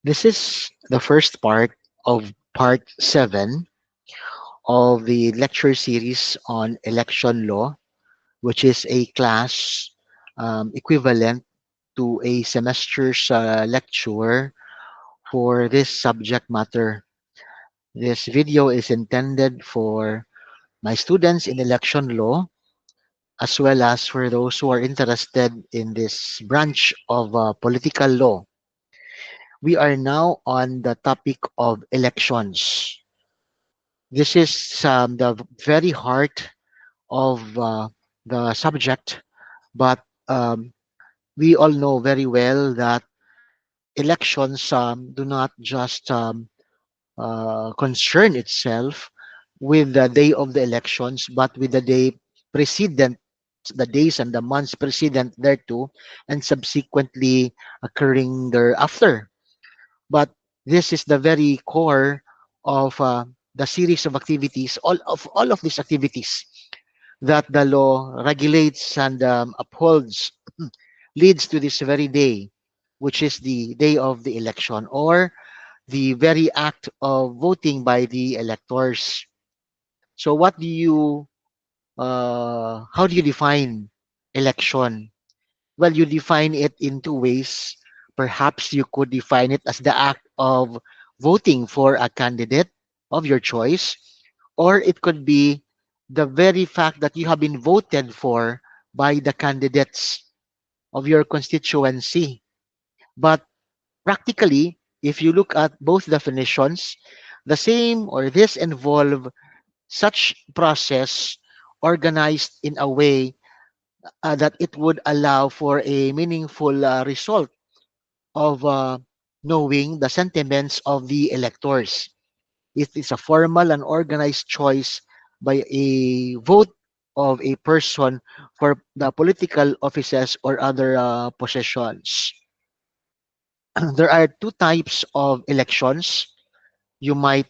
This is the first part of part 7 of the lecture series on election law, which is a class equivalent to a semester's lecture for this subject matter. This video is intended for my students in election law, as well as for those who are interested in this branch of political law. We are now on the topic of elections. This is the very heart of the subject, but we all know very well that elections do not just concern itself with the day of the elections, but with the day precedent, the days and the months precedent thereto, and subsequently occurring thereafter. But this is the very core of the series of activities, all of these activities that the law regulates and upholds leads to this very day, which is the day of the election or the very act of voting by the electors. So, how do you define election? Well, you define it in two ways. Perhaps you could define it as the act of voting for a candidate of your choice, or it could be the very fact that you have been voted for by the candidates of your constituency. But practically, if you look at both definitions, the same or this involve such process organized in a way that it would allow for a meaningful result of knowing the sentiments of the electors. It is a formal and organized choice by a vote of a person for the political offices or other positions. There are two types of elections. You might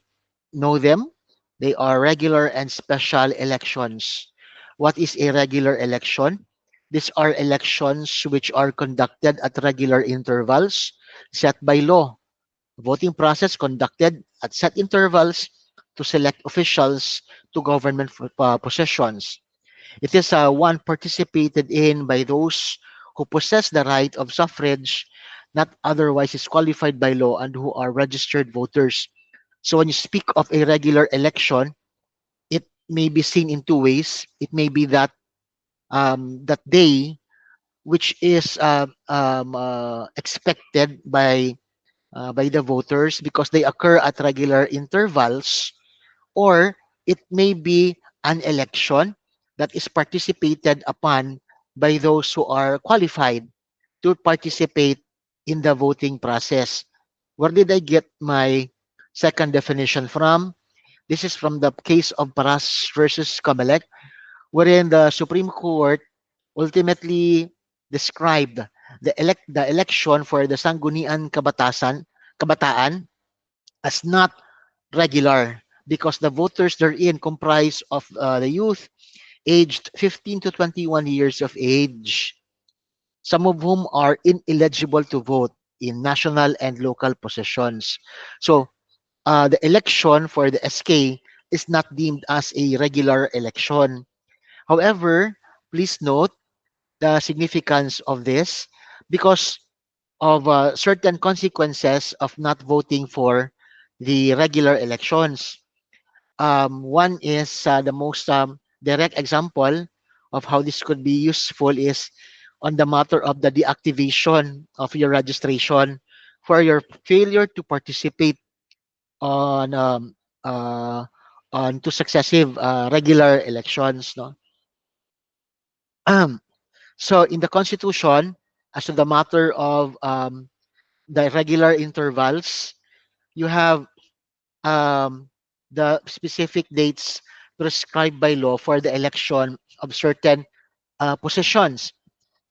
know them. They are regular and special elections. What is a regular election? These are elections which are conducted at regular intervals set by law. Voting process conducted at set intervals to select officials to government positions. It is one participated in by those who possess the right of suffrage, not otherwise disqualified by law, and who are registered voters. So when you speak of a regular election, it may be seen in two ways. It may be that that day, which is expected by the voters because they occur at regular intervals, or it may be an election that is participated upon by those who are qualified to participate in the voting process. Where did I get my second definition from? This is from the case of Paras versus Kamalek, wherein the Supreme Court ultimately described the election for the Sangguniang Kabataan as not regular because the voters therein comprise of the youth aged 15 to 21 years of age, some of whom are ineligible to vote in national and local positions. So the election for the SK is not deemed as a regular election. However, please note the significance of this because of certain consequences of not voting for the regular elections. One is the most direct example of how this could be useful is on the matter of the deactivation of your registration for your failure to participate on two successive regular elections. No? So in the Constitution, as to the matter of the regular intervals, you have um, the specific dates prescribed by law for the election of certain positions.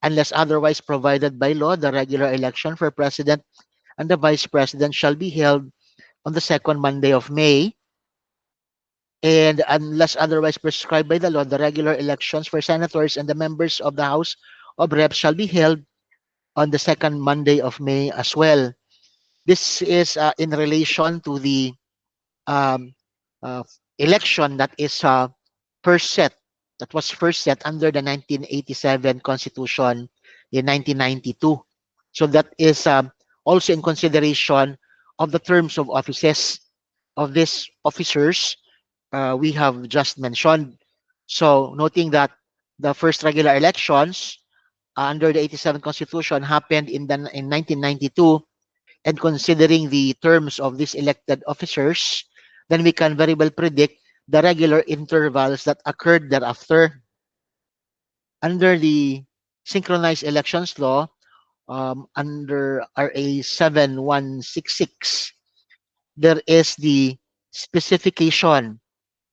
Unless otherwise provided by law, the regular election for president and the vice president shall be held on the second Monday of May. And unless otherwise prescribed by the law, the regular elections for senators and the members of the House of Reps shall be held on the second Monday of May as well. This is in relation to the um, uh, election that is first set, that was first set under the 1987 Constitution in 1992. So that is also in consideration of the terms of offices of these officers we have just mentioned. So noting that the first regular elections under the 87 Constitution happened in 1992, and considering the terms of these elected officers, then we can very well predict the regular intervals that occurred thereafter. Under the synchronized elections law, under RA 7166, there is the specification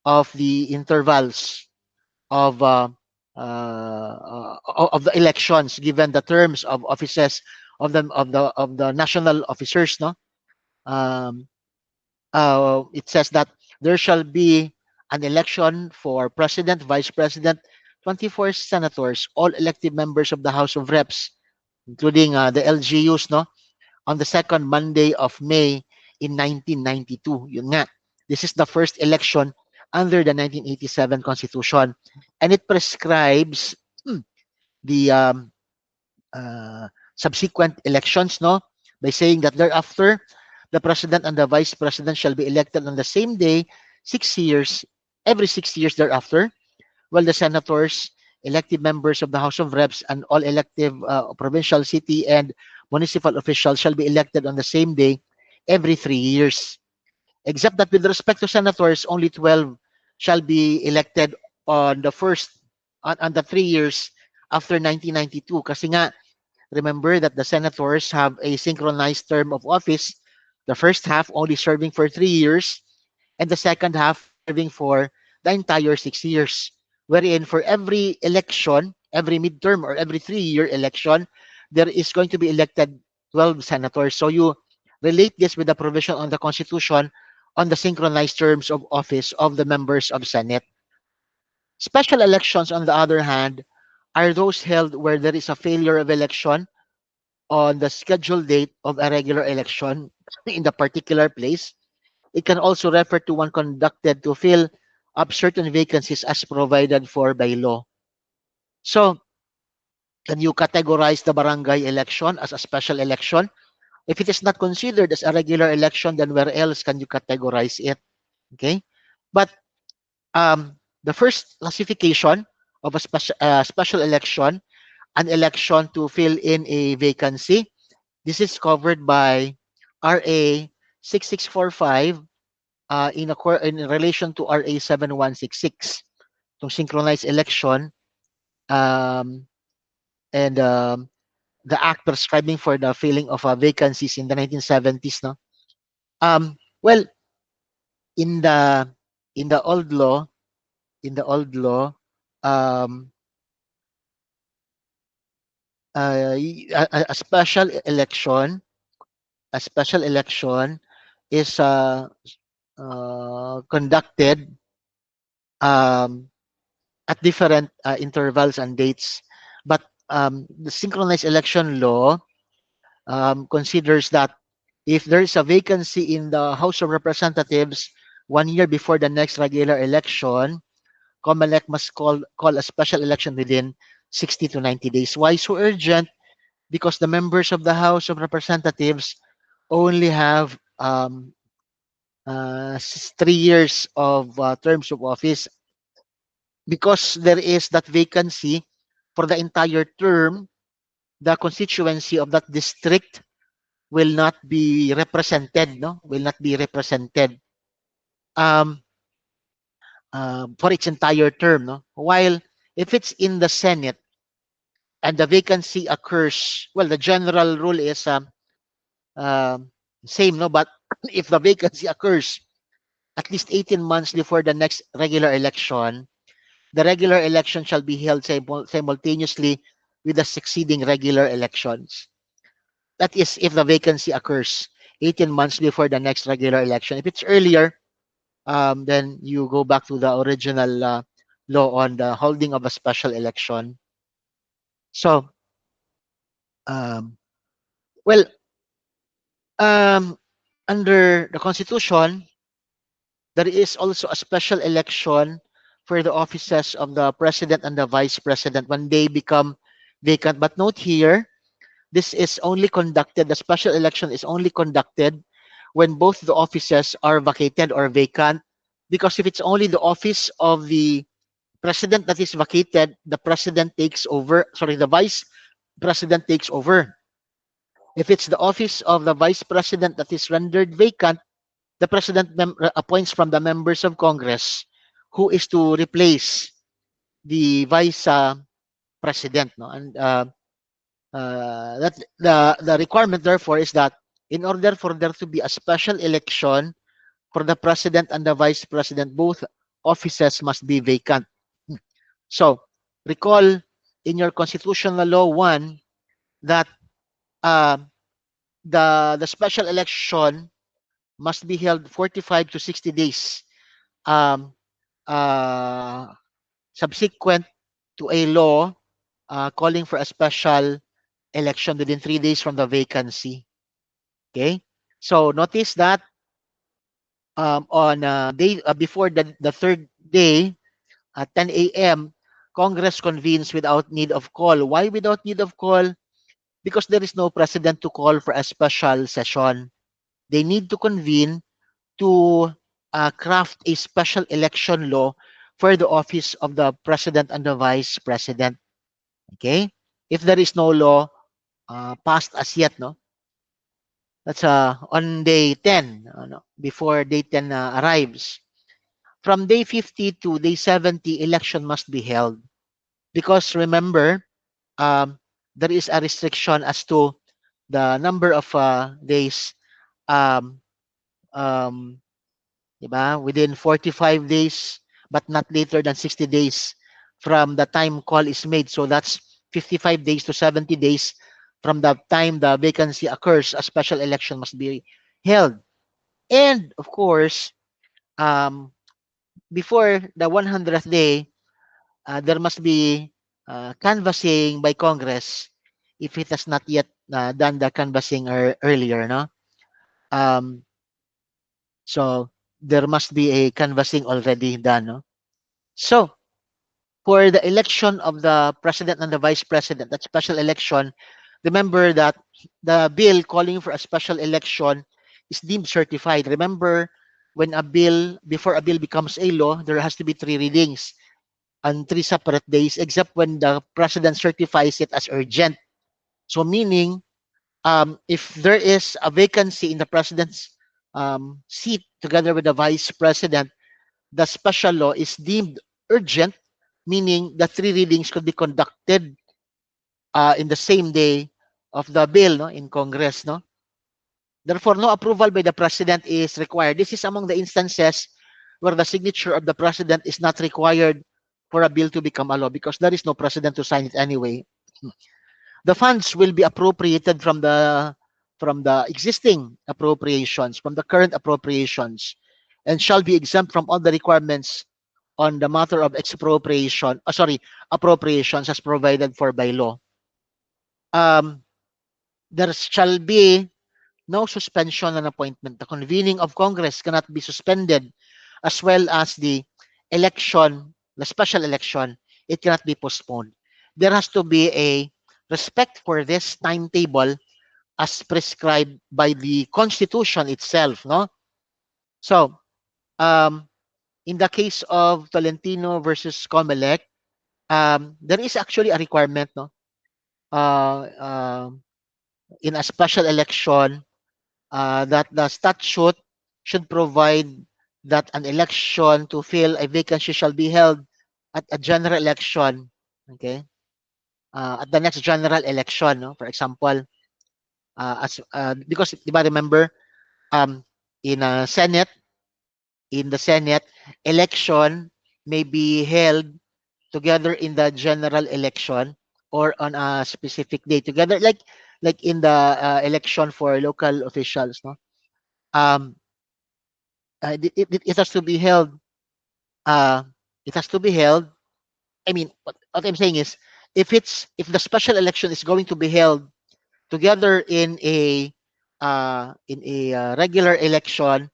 of the intervals of of the elections given the terms of offices of the national officers, no. um, it says that there shall be an election for president, vice president, 24 senators, all elected members of the House of Reps, including the LGUs, no, on the second Monday of May in 1992. Yun nga. This is the first election under the 1987 Constitution, and it prescribes the uh, subsequent elections, no, by saying that thereafter the president and the vice president shall be elected on the same day, 6 years, every 6 years thereafter, while the senators, elected members of the House of Reps, and all elective provincial, city, and municipal officials shall be elected on the same day every 3 years. Except that with respect to senators, only 12 shall be elected on the first, on the 3 years after 1992. Kasi nga, remember that the senators have a synchronized term of office, the first half only serving for 3 years, and the second half serving for the entire 6 years. Wherein for every election, every midterm or every 3 year election, there is going to be elected 12 senators. So you relate this with the provision on the Constitution on the synchronized terms of office of the members of Senate. Special elections, on the other hand, are those held where there is a failure of election on the scheduled date of a regular election in the particular place. It can also refer to one conducted to fill up certain vacancies as provided for by law. So, can you categorize the barangay election as a special election? If it is not considered as a regular election, then where else can you categorize it? Okay, but the first classification of a special election, an election to fill in a vacancy, this is covered by RA 6645 in relation to RA 7166, to synchronized election, um, and the act prescribing for the filling of vacancies in the 1970s. No, well, in the in the old law, in the old law, um, a special election, a special election is conducted um, at different intervals and dates. But the synchronized election law considers that if there is a vacancy in the House of Representatives 1 year before the next regular election, COMELEC must call a special election within 60 to 90 days. Why so urgent? Because the members of the House of Representatives only have 3 years of terms of office. Because there is that vacancy for the entire term, the constituency of that district will not be represented, no? Will not be represented um, for its entire term, no? While if it's in the Senate and the vacancy occurs, well, the general rule is um, same, no? But if the vacancy occurs at least 18 months before the next regular election, the regular election shall be held simultaneously with the succeeding regular elections. That is if the vacancy occurs 18 months before the next regular election. If it's earlier, then you go back to the original law on the holding of a special election. So, um, well, Um, Under the Constitution, there is also a special election for the offices of the president and the vice president when they become vacant. But note here, this is only conducted, the special election is only conducted when both the offices are vacated or vacant. Because if it's only the office of the president that is vacated, the president takes over, sorry, the vice president takes over. If it's the office of the vice president that is rendered vacant, the president appoints from the members of Congress who is to replace the vice president. No? And that the requirement, therefore, is that in order for there to be a special election for the president and the vice president, both offices must be vacant. So, recall in your constitutional law 1 that uh, the special election must be held 45 to 60 days um, uh, subsequent to a law calling for a special election within 3 days from the vacancy. Okay, so notice that on day before the third day at 10 a.m., Congress convenes without need of call. Why without need of call? Because there is no president to call for a special session. They need to convene to craft a special election law for the office of the president and the vice president. Okay? If there is no law passed as yet, no? That's on day 10, no? Before day 10 arrives. From day 50 to day 70, election must be held. Because remember, um, there is a restriction as to the number of days um, um, diba? Within 45 days, but not later than 60 days from the time call is made. So that's 55 days to 70 days from the time the vacancy occurs, a special election must be held. And of course, um, before the 100th day, there must be canvassing by Congress if it has not yet done the canvassing earlier, no? Um, so there must be a canvassing already done, no? So for the election of the president and the vice president, that special election, remember that the bill calling for a special election is deemed certified. Remember, when a bill, before a bill becomes a law, there has to be 3 readings on 3 separate days, except when the president certifies it as urgent. So meaning, if there is a vacancy in the president's seat together with the vice president, the special law is deemed urgent, meaning the 3 readings could be conducted in the same day of the bill, no, in Congress. No? Therefore, no approval by the president is required. This is among the instances where the signature of the president is not required for a bill to become a law because there is no president to sign it anyway. The funds will be appropriated from the existing appropriations, from the current appropriations, and shall be exempt from all the requirements on the matter of appropriations as provided for by law. Um, there shall be no suspension on appointment. The convening of Congress cannot be suspended, as well as the election, the special election, it cannot be postponed. There has to be a respect for this timetable as prescribed by the Constitution itself, no? So, um, in the case of Tolentino versus Comelec, there is actually a requirement, no? Uh, um in a special election, that the statute should provide that an election to fill a vacancy shall be held at a general election, okay? At the next general election, no? For example, because di ba remember, um, in a Senate, in the Senate, election may be held together in the general election or on a specific day together, like in the election for local officials, no? Um, it has to be held. Uh, it has to be held. I mean, what I'm saying is, if the special election is going to be held together in a regular election,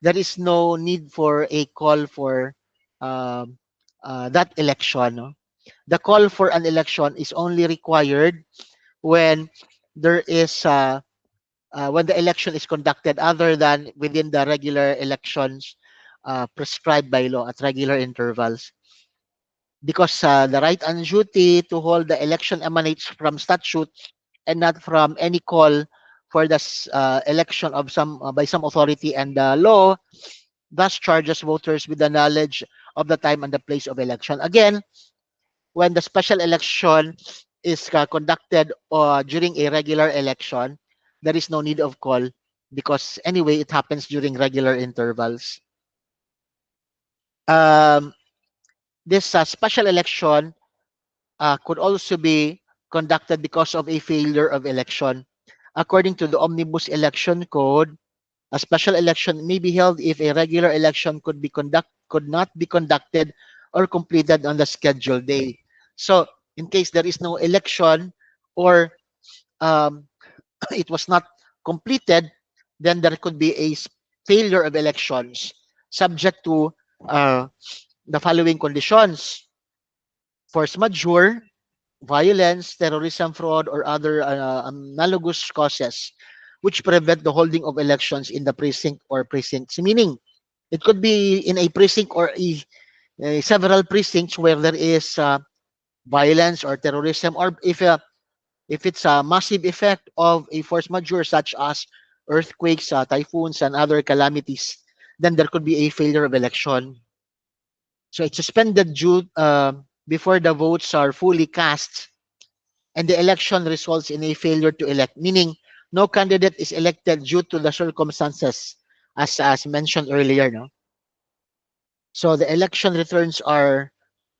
there is no need for a call for um, that election. No? The call for an election is only required when there is when the election is conducted other than within the regular elections prescribed by law at regular intervals. Because the right and duty to hold the election emanates from statute and not from any call for the election of some by some authority, and the law thus charges voters with the knowledge of the time and the place of election. Again, when the special election is conducted during a regular election, there is no need of call because anyway it happens during regular intervals. Um, this special election could also be conducted because of a failure of election. According to the Omnibus Election Code, a special election may be held if a regular election could not be conducted or completed on the scheduled day. So, in case there is no election or um, it was not completed, then there could be a failure of elections subject to uh, the following conditions: force majeure, violence, terrorism, fraud, or other analogous causes which prevent the holding of elections in the precinct or precincts. Meaning, it could be in a precinct or several precincts where there is violence or terrorism, or if it's a massive effect of a force majeure such as earthquakes, typhoons, and other calamities, then there could be a failure of election. So it's suspended due before the votes are fully cast and the election results in a failure to elect, meaning no candidate is elected due to the circumstances as mentioned earlier. No? So the election returns are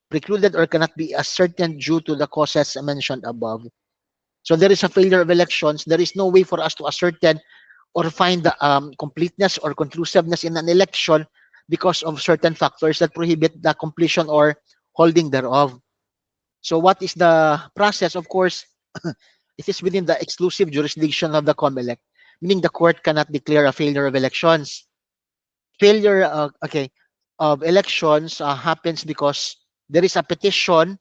precluded or cannot be ascertained due to the causes mentioned above. So there is a failure of elections. There is no way for us to ascertain or find the completeness or conclusiveness in an election because of certain factors that prohibit the completion or holding thereof. So what is the process? Of course, it is within the exclusive jurisdiction of the COMELEC, meaning the court cannot declare a failure of elections. Failure, of elections happens because there is a petition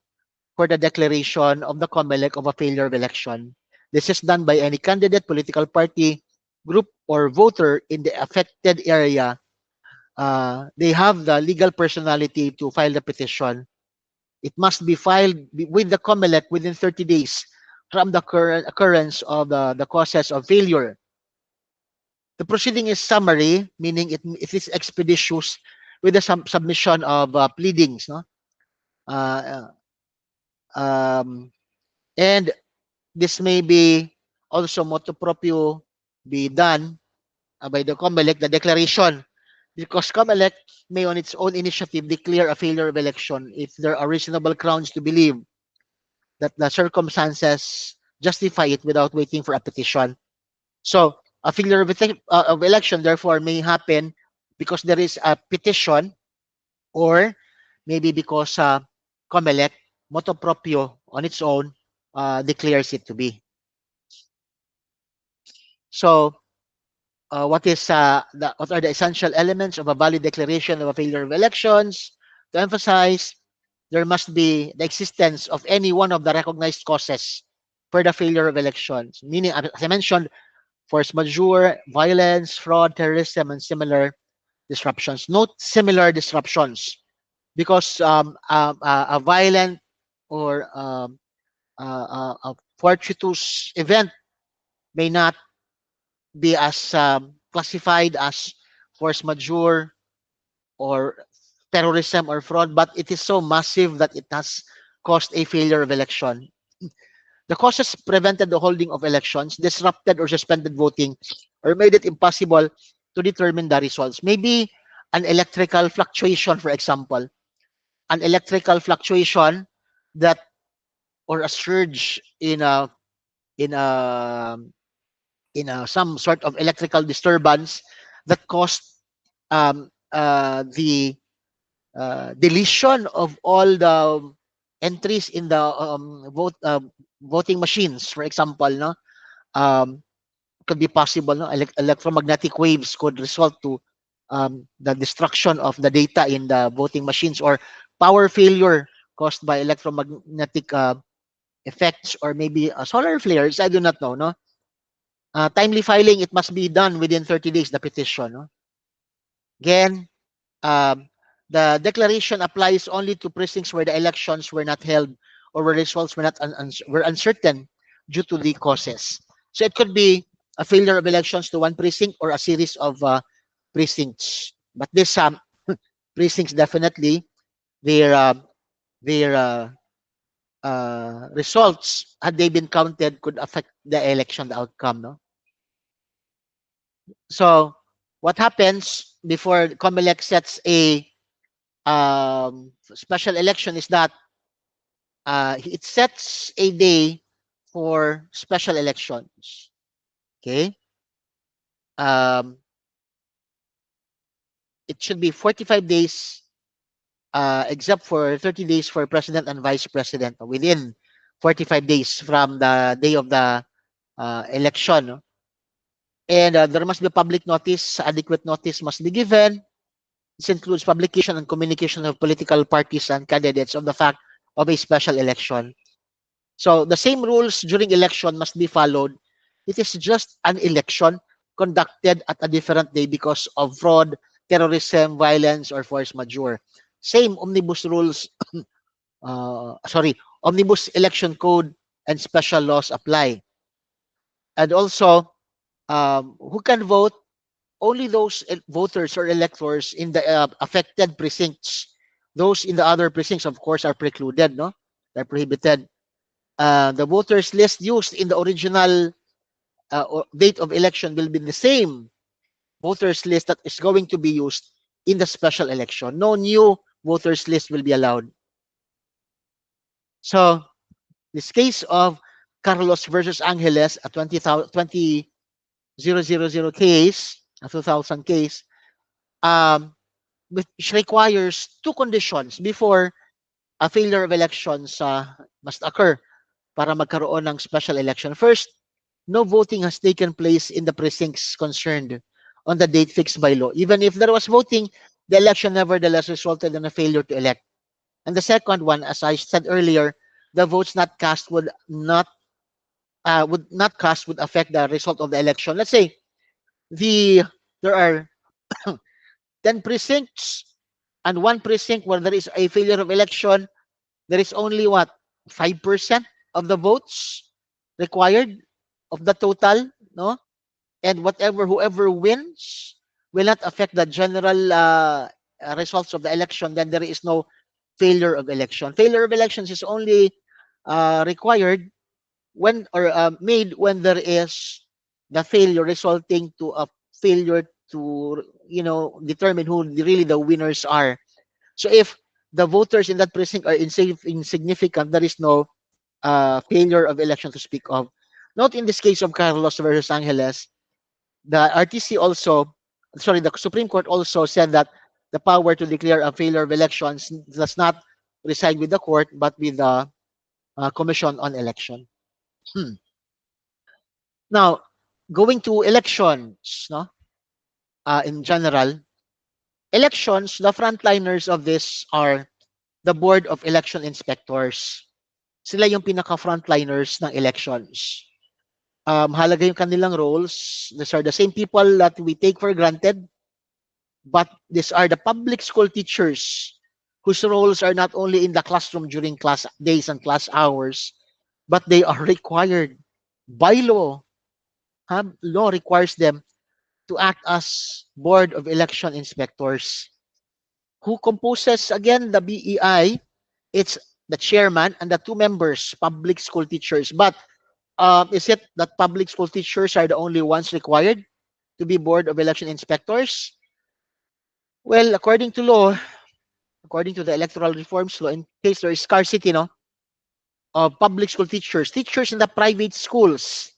for the declaration of the COMELEC of a failure of election. This is done by any candidate, political party, group, or voter in the affected area. They have the legal personality to file the petition. It must be filed with the COMELEC within 30 days from the current occurrence of the causes of failure. The proceeding is summary, meaning it is expeditious with the submission of pleadings. No? Uh, um, and this may be also motu proprio be done by the COMELEC, the declaration, because COMELEC may on its own initiative declare a failure of election if there are reasonable grounds to believe that the circumstances justify it without waiting for a petition. So a failure of election therefore may happen because there is a petition or maybe because COMELEC motu proprio on its own declares it to be. So what are the essential elements of a valid declaration of a failure of elections? To emphasize, there must be the existence of any one of the recognized causes for the failure of elections, meaning, as I mentioned, force majeure, violence, fraud, terrorism, and similar disruptions. Note similar disruptions because a violent or a fortuitous event may not be as classified as force majeure or terrorism or fraud, but it is so massive that it has caused a failure of election. The causes prevented the holding of elections, disrupted or suspended voting, or made it impossible to determine the results. Maybe an electrical fluctuation, for example, an electrical fluctuation that or a surge in a some sort of electrical disturbance that caused the deletion of all the entries in the voting machines, for example, no, um, could be possible. No? Electromagnetic waves could result to the destruction of the data in the voting machines, or power failure caused by electromagnetic effects, or maybe solar flares. I do not know. No, timely filing, it must be done within 30 days. The petition. No? Again, um, the declaration applies only to precincts where the elections were not held, or where results were not were uncertain due to the causes. So it could be a failure of elections to one precinct, or a series of precincts. But this precincts, definitely their their results, had they been counted, could affect the election, the outcome. No. So what happens before COMELEC sets a special election is that it sets a day for special elections. Okay. Um, it should be 45 days, except for 30 days for president and vice president, within 45 days from the day of the election. No? And there must be public notice. Adequate notice must be given. This includes publication and communication of political parties and candidates of the fact of a special election. So the same rules during election must be followed. It is just an election conducted at a different day because of fraud, terrorism, violence, or force majeure. Same omnibus rules, sorry, omnibus election code and special laws apply. And also, who can vote? Only those voters or electors in the affected precincts. Those in the other precincts, of course, are precluded. No, they're prohibited. The voters list used in the original date of election will be the same voters list that is going to be used in the special election. No new voters list will be allowed. So this case of Carlos versus Angeles, a 20,000 case, a 2000 case, um, which requires two conditions before a failure of elections must occur para magkaroon ng special election. First, no voting has taken place in the precincts concerned on the date fixed by law. Even if there was voting, the election nevertheless resulted in a failure to elect. And the second one, as I said earlier, the votes not cast would not cast would affect the result of the election. Let's say the there are 10 precincts, and one precinct where there is a failure of election, there is only what, 5% of the votes required of the total, no? And whoever wins will not affect the general results of the election. Then there is no failure of election. Failure of elections is only required when, or made when there is the failure resulting to a failure to determine who really the winners are. So if the voters in that precinct are insignificant, there is no failure of election to speak of. Note in this case of Carlos versus Angeles, the RTC also, sorry, the Supreme Court also said that the power to declare a failure of elections does not reside with the court, but with the Commission on Election. Now, going to elections, no, in general, elections, the frontliners of this are the Board of Election Inspectors. Sila yung pinaka-frontliners ng elections. Mahalaga yung kanilang roles. These are the same people that we take for granted, but these are the public school teachers whose roles are not only in the classroom during class days and class hours, but they are required by law. Law requires them to act as Board of Election Inspectors. Who composes again the BEI? It's the chairman and the two members, public school teachers. But is it that public school teachers are the only ones required to be Board of Election Inspectors? Well, according to law, according to the electoral reforms law, in case there is scarcity, no, of public school teachers, teachers in the private schools,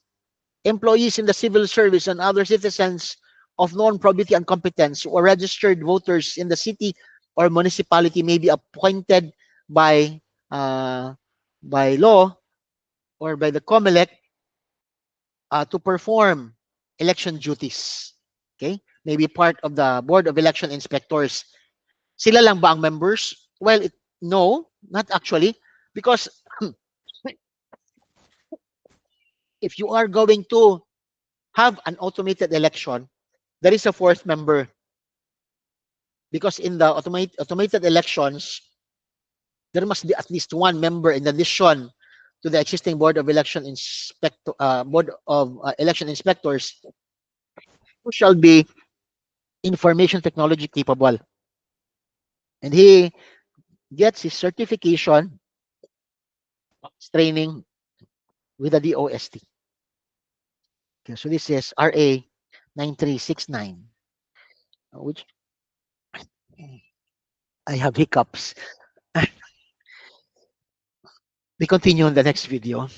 employees in the civil service, and other citizens of known probity and competence, or registered voters in the city or municipality may be appointed by uh, by law or by the COMELEC to perform election duties. Okay? Maybe part of the Board of Election Inspectors. Sila lang ba ang members? Well, no, not actually. Because if you are going to have an automated election, there is a fourth member. Because in the automated elections, there must be at least one member in addition to the existing board of election inspectors who shall be information technology capable, and he gets his certification training with the DOST. Okay, so this is RA 9369, which I have hiccups. We continue on the next video.